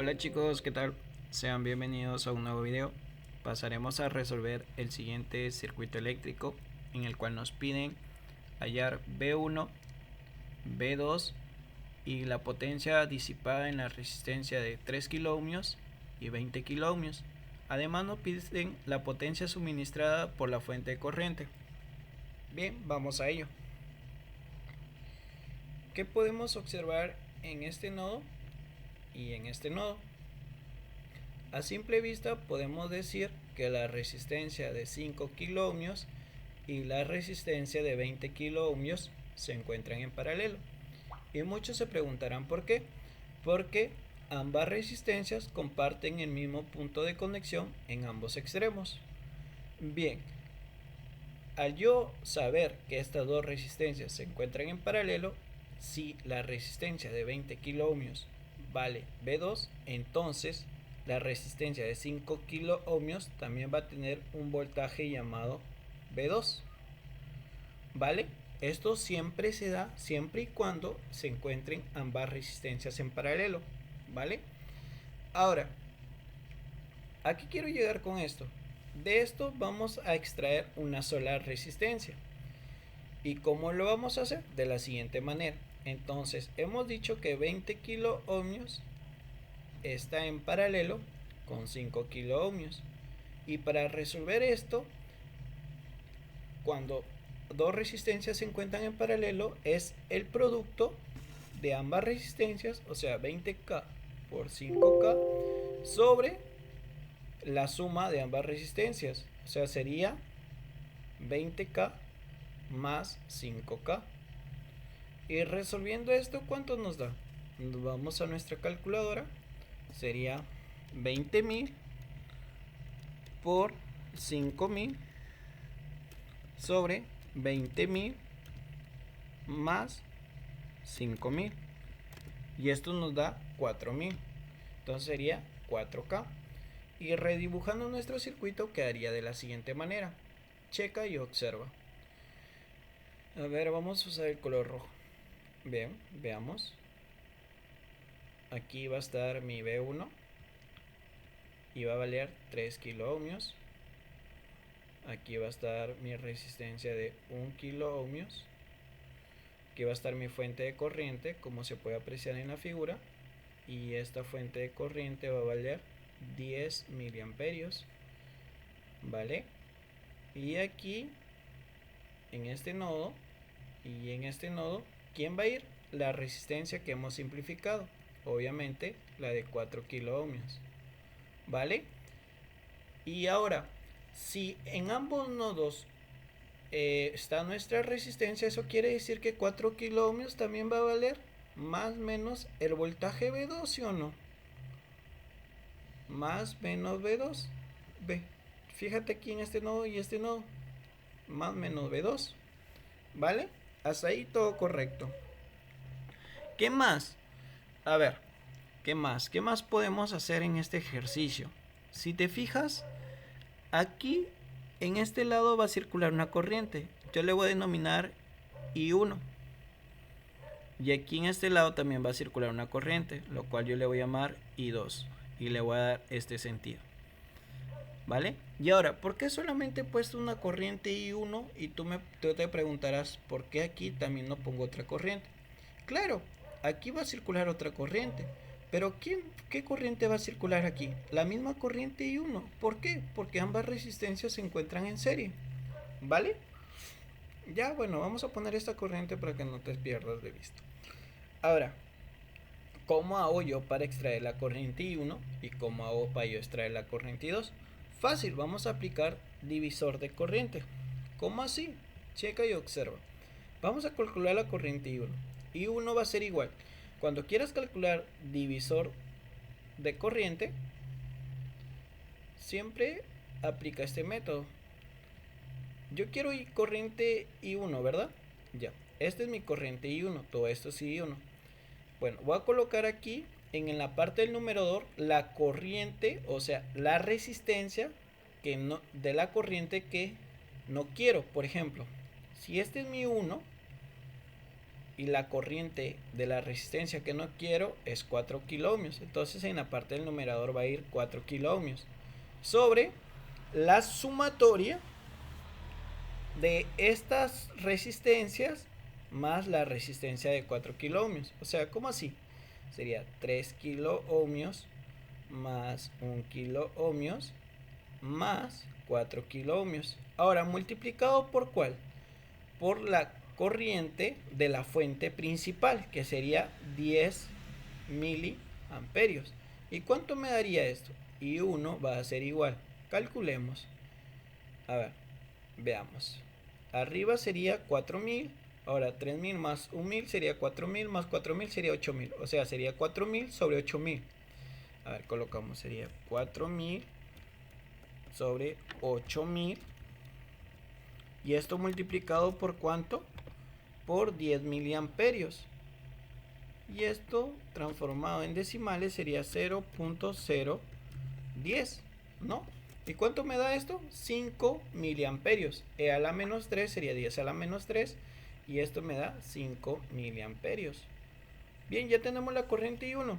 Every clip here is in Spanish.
Hola chicos, ¿qué tal? Sean bienvenidos a un nuevo video. Pasaremos a resolver el siguiente circuito eléctrico en el cual nos piden hallar B1, B2 y la potencia disipada en la resistencia de 3 kiloohmios y 20 kiloohmios. Además nos piden la potencia suministrada por la fuente de corriente. Bien, vamos a ello. ¿Qué podemos observar en este nodo y en este nodo? A simple vista podemos decir que la resistencia de 5 kiloohmios y la resistencia de 20 kiloohmios se encuentran en paralelo. Y muchos se preguntarán por qué. Porque ambas resistencias comparten el mismo punto de conexión en ambos extremos. Bien, al yo saber que estas dos resistencias se encuentran en paralelo, si la resistencia de 20 kiloohmios vale B2, entonces la resistencia de 5 kiloohmios también va a tener un voltaje llamado B2. ¿Vale? Esto siempre se da siempre y cuando se encuentren ambas resistencias en paralelo. ¿Vale? Ahora, ¿a qué quiero llegar con esto? De esto vamos a extraer una sola resistencia. ¿Y cómo lo vamos a hacer? De la siguiente manera. Entonces, hemos dicho que 20 kiloohmios está en paralelo con 5 kiloohmios. Y para resolver esto, cuando dos resistencias se encuentran en paralelo, es el producto de ambas resistencias, o sea, 20K por 5K, sobre la suma de ambas resistencias. O sea, sería 20K más 5K. Y resolviendo esto, ¿cuánto nos da? Nos vamos a nuestra calculadora. Sería 20.000 por 5.000 sobre 20.000 más 5.000. Y esto nos da 4.000. Entonces sería 4K. Y redibujando nuestro circuito quedaría de la siguiente manera. Checa y observa. A ver, vamos a usar el color rojo. Bien, veamos. Aquí va a estar mi B1 y va a valer 3 kiloohmios. Aquí va a estar mi resistencia de 1 kiloohmios. Aquí va a estar mi fuente de corriente, como se puede apreciar en la figura. Y esta fuente de corriente va a valer 10 miliamperios. ¿Vale? Y aquí, en este nodo y en este nodo, ¿quién va a ir? La resistencia que hemos simplificado. Obviamente la de 4 kiloohmios. ¿Vale? Y ahora, si en ambos nodos está nuestra resistencia, eso quiere decir que 4 kiloohmios también va a valer más o menos el voltaje B2, ¿sí o no? Más menos B2. Ve, fíjate aquí en este nodo y este nodo. Más menos B2. ¿Vale? Hasta ahí todo correcto. ¿Qué más? A ver, ¿qué más? ¿Qué más podemos hacer en este ejercicio? Si te fijas, aquí en este lado va a circular una corriente. Yo le voy a denominar I1. Y aquí en este lado también va a circular una corriente, lo cual yo le voy a llamar I2. Y le voy a dar este sentido. ¿Vale? Y ahora, ¿por qué solamente he puesto una corriente I1? Y tú te preguntarás, ¿por qué aquí también no pongo otra corriente? Claro, aquí va a circular otra corriente. Pero ¿qué corriente va a circular aquí? La misma corriente I1. ¿Por qué? Porque ambas resistencias se encuentran en serie. ¿Vale? Ya, bueno, vamos a poner esta corriente para que no te pierdas de vista. Ahora, ¿cómo hago yo para extraer la corriente I1 y cómo hago para yo extraer la corriente I2? Fácil, vamos a aplicar divisor de corriente. ¿Cómo así? Checa y observa. Vamos a calcular la corriente I1. I1 va a ser igual. Cuando quieras calcular divisor de corriente, siempre aplica este método. Yo quiero corriente I1, ¿verdad? Ya, esta es mi corriente I1, todo esto es I1. Bueno, voy a colocar aquí en la parte del numerador la corriente, o sea, la resistencia de la corriente que no quiero. Por ejemplo, si este es mi 1, y la corriente de la resistencia que no quiero es 4 kiloohmios. Entonces en la parte del numerador va a ir 4 kiloohmios sobre la sumatoria de estas resistencias más la resistencia de 4 kiloohmios. O sea, ¿cómo así? Sería 3 kiloohmios más 1 kiloohmios más 4 kiloohmios. Ahora, multiplicado por ¿cuál? Por la corriente de la fuente principal, que sería 10 miliamperios. ¿Y cuánto me daría esto? Y 1 va a ser igual. Calculemos. A ver, veamos. Arriba sería 4000. Ahora 3000 más 1000 sería 4000 más 4000 sería 8000. O sea, sería 4000 sobre 8000. A ver, colocamos, sería 4000 sobre 8000. Y esto multiplicado por ¿cuánto? Por 10 miliamperios. Y esto transformado en decimales sería 0.010, ¿no? ¿Y cuánto me da esto? 5 miliamperios. E a la menos 3 sería 10 a la menos 3. Y esto me da 5 miliamperios. Bien, ya tenemos la corriente I1.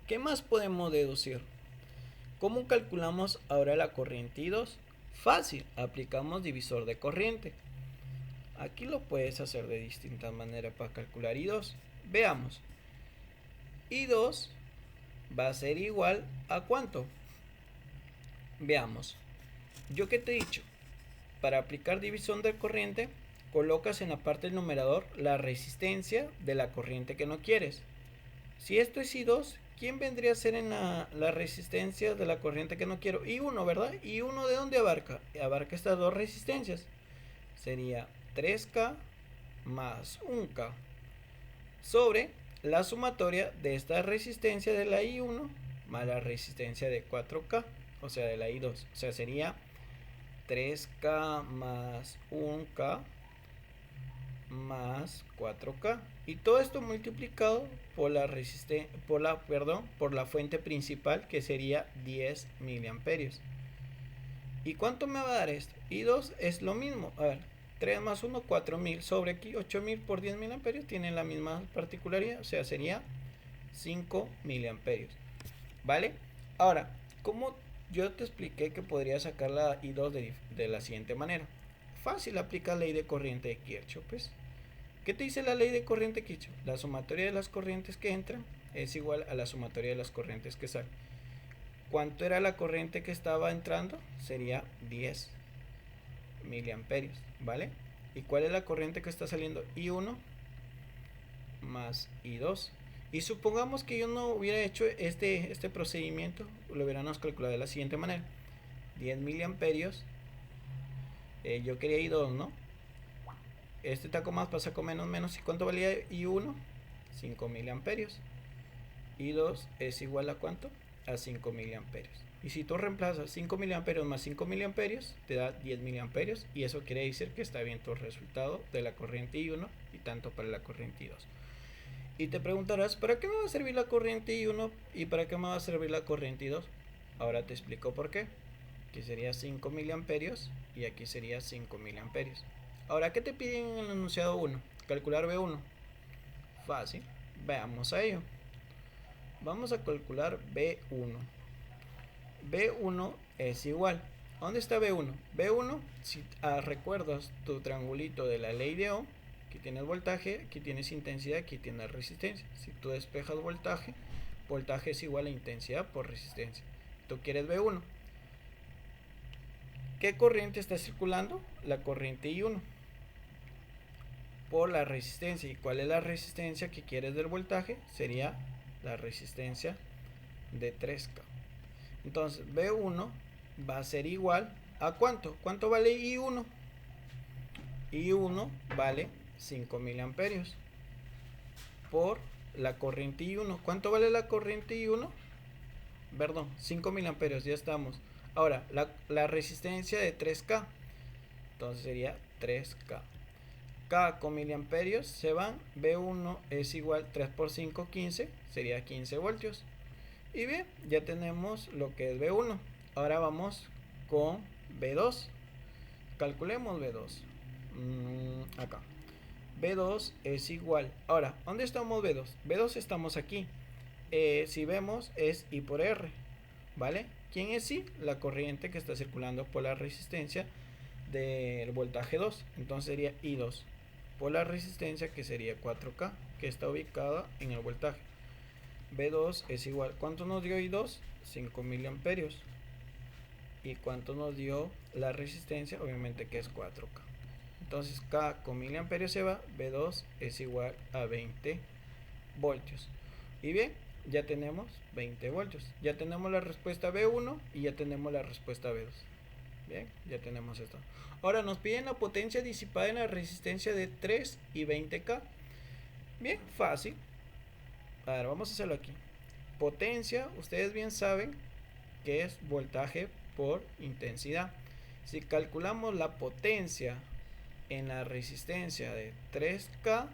¿Qué más podemos deducir? ¿Cómo calculamos ahora la corriente I2? Fácil, aplicamos divisor de corriente. Aquí lo puedes hacer de distintas maneras para calcular I2. Veamos. I2 va a ser igual a ¿cuánto? Veamos. Yo que te he dicho, para aplicar división de corriente, colocas en la parte del numerador la resistencia de la corriente que no quieres. Si esto es I2, ¿quién vendría a ser en la resistencia de la corriente que no quiero? I1, ¿verdad? ¿I1 de dónde abarca? Abarca estas dos resistencias. Sería 3K más 1K sobre la sumatoria de esta resistencia de la I1 más la resistencia de 4K, o sea, de la I2. O sea, sería 3K más 1K más 4K. Y todo esto multiplicado por la por la fuente principal, que sería 10 miliamperios. ¿Y cuánto me va a dar esto? I2 es lo mismo. A ver, 3 más 1, 4000 sobre aquí 8000 por 10 miliamperios tienen la misma particularidad, o sea, sería 5 miliamperios. ¿Vale? Ahora, ¿cómo yo te expliqué que podría sacar la I2 de la siguiente manera? Fácil, aplica la ley de corriente de Kirchhoff, pues. ¿Qué te dice la ley de corriente de Kirchhoff? La sumatoria de las corrientes que entran es igual a la sumatoria de las corrientes que salen. ¿Cuánto era la corriente que estaba entrando? Sería 10 miliamperios, ¿vale? ¿Y cuál es la corriente que está saliendo? I1 más I2. Y supongamos que yo no hubiera hecho este procedimiento, lo hubiéramos calculado de la siguiente manera. 10 miliamperios. Yo quería I2, ¿no? Este taco más pasa con menos menos. ¿Y cuánto valía I1? 5 miliamperios. I2 es igual a ¿cuánto? A 5 miliamperios. Y si tú reemplazas 5 miliamperios más 5 miliamperios, te da 10 miliamperios. Y eso quiere decir que está bien tu resultado de la corriente I1 y tanto para la corriente I2. Y te preguntarás, ¿para qué me va a servir la corriente I1 y para qué me va a servir la corriente I2? Ahora te explico por qué. Aquí sería 5 miliamperios y aquí sería 5 miliamperios. Ahora, ¿qué te piden en el enunciado 1? Calcular B1. Fácil, veamos a ello. Vamos a calcular B1. B1 es igual. ¿Dónde está B1? B1, si recuerdas tu triangulito de la ley de Ohm, aquí tienes voltaje, aquí tienes intensidad, aquí tienes resistencia. Si tú despejas voltaje, voltaje es igual a intensidad por resistencia. Tú quieres B1. ¿Qué corriente está circulando? La corriente I1 por la resistencia. ¿Y cuál es la resistencia que quieres del voltaje? Sería la resistencia de 3K. Entonces B1 va a ser igual a ¿cuánto? ¿Cuánto vale I1? I1 vale 5 miliamperios por la corriente I1. ¿Cuánto vale la corriente I1? Perdón, 5 miliamperios, ya estamos. Ahora, la resistencia de 3K. Entonces sería 3K. K con miliamperios se van. B1 es igual 3 por 5, 15. Sería 15 voltios. Y bien, ya tenemos lo que es B1. Ahora vamos con B2. Calculemos B2. Acá. B2 es igual. Ahora, ¿dónde estamos B2? B2 estamos aquí. Si vemos es I por R, ¿vale? ¿Quién es I? La corriente que está circulando por la resistencia del voltaje 2. Entonces sería I2 por la resistencia, que sería 4K, que está ubicada en el voltaje. B2 es igual. ¿Cuánto nos dio I2? 5 miliamperios. ¿Y cuánto nos dio la resistencia? Obviamente que es 4K. Entonces K con miliamperios se va. B2 es igual a 20 voltios. Y bien, ya tenemos 20 voltios. Ya tenemos la respuesta B1 y ya tenemos la respuesta B2. Bien, ya tenemos esto. Ahora nos piden la potencia disipada en la resistencia de 3 y 20K. Bien, fácil. A ver, vamos a hacerlo aquí. Potencia, ustedes bien saben que es voltaje por intensidad. Si calculamos la potencia en la resistencia de 3K,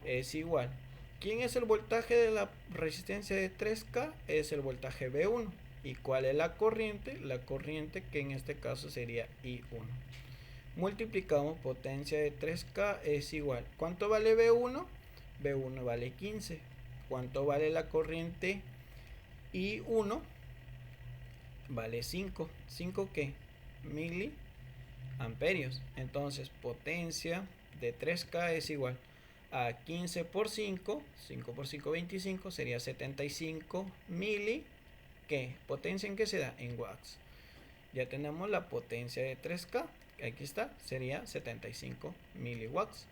es igual. ¿Quién es el voltaje de la resistencia de 3K? Es el voltaje B1. ¿Y cuál es la corriente? La corriente, que en este caso sería I1. Multiplicamos potencia de 3K es igual. ¿Cuánto vale B1? B1 vale 15. ¿Cuánto vale la corriente I1? Vale 5. ¿5 qué? Miliamperios. Entonces potencia de 3K es igual a 15 por 5. 5 por 5, 25. Sería 75 mili. ¿Qué? ¿Potencia en qué se da? En watts. Ya tenemos la potencia de 3K. Aquí está. Sería 75 miliwatts.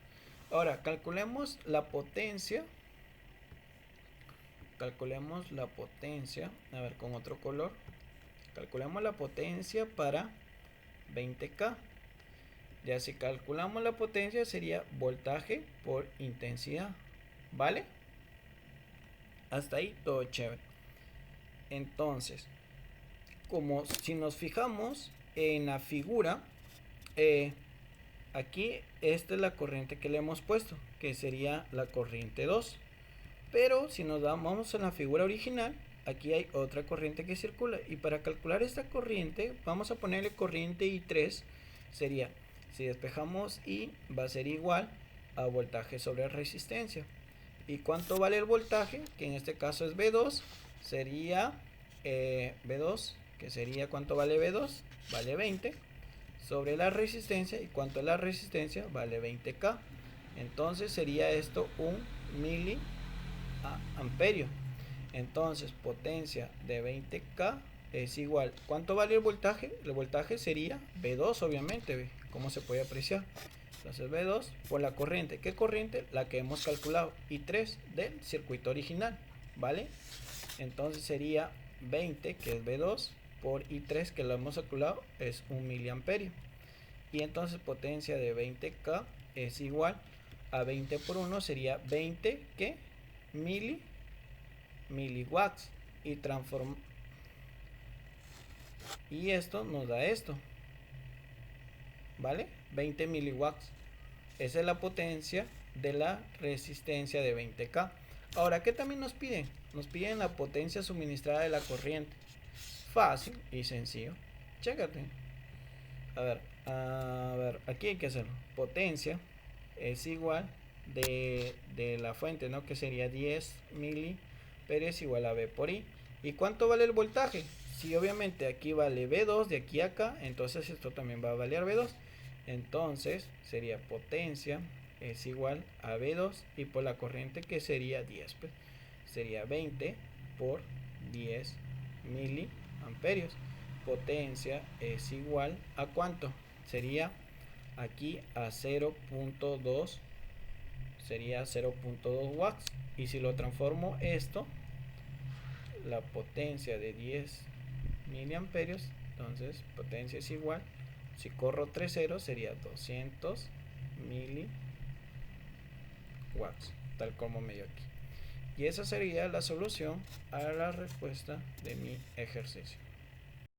Ahora calculemos la potencia. Calculemos la potencia. A ver, con otro color. Calculemos la potencia para 20K. Ya si calculamos la potencia sería voltaje por intensidad. ¿Vale? Hasta ahí todo chévere. Entonces, como si nos fijamos en la figura, aquí esta es la corriente que le hemos puesto, que sería la corriente 2. Pero si nos vamos a la figura original, aquí hay otra corriente que circula. Y para calcular esta corriente, vamos a ponerle corriente I3. Sería, si despejamos I, va a ser igual a voltaje sobre resistencia. ¿Y cuánto vale el voltaje? Que en este caso es B2. Sería B2, que sería, ¿cuánto vale B2? Vale 20 sobre la resistencia. ¿Y cuánto es la resistencia? Vale 20K. Entonces sería esto un miliamperio. Entonces potencia de 20K es igual. ¿Cuánto vale el voltaje? El voltaje sería B2, obviamente. ¿Cómo se puede apreciar? Entonces B2 por la corriente. ¿Qué corriente? La que hemos calculado. I3 del circuito original. ¿Vale? Entonces sería 20, que es B2, por I3, que lo hemos calculado, es 1 miliamperio. Y entonces potencia de 20K es igual a 20 por 1, sería 20, ¿qué? Miliwatts. Y esto nos da esto. ¿Vale? 20 miliwatts. Esa es la potencia de la resistencia de 20K. Ahora, ¿qué también nos piden? Nos piden la potencia suministrada de la corriente. Fácil y sencillo. Chécate. A ver, aquí hay que hacerlo. Potencia es igual de la fuente, ¿no? Que sería 10 miliamperios igual a V por I. ¿Y cuánto vale el voltaje? Si obviamente aquí vale V2 de aquí a acá, entonces esto también va a valer V2. Entonces sería potencia es igual a V2 y por la corriente, que sería 10, pues sería 20 por 10 miliamperios. Potencia es igual a ¿cuánto? Sería aquí a 0.2, sería 0.2 watts. Y si lo transformo esto, la potencia de 10 miliamperios, entonces potencia es igual, si corro 3 ceros sería 200 miliwatts, tal como me dio aquí. Y esa sería la solución a la respuesta de mi ejercicio.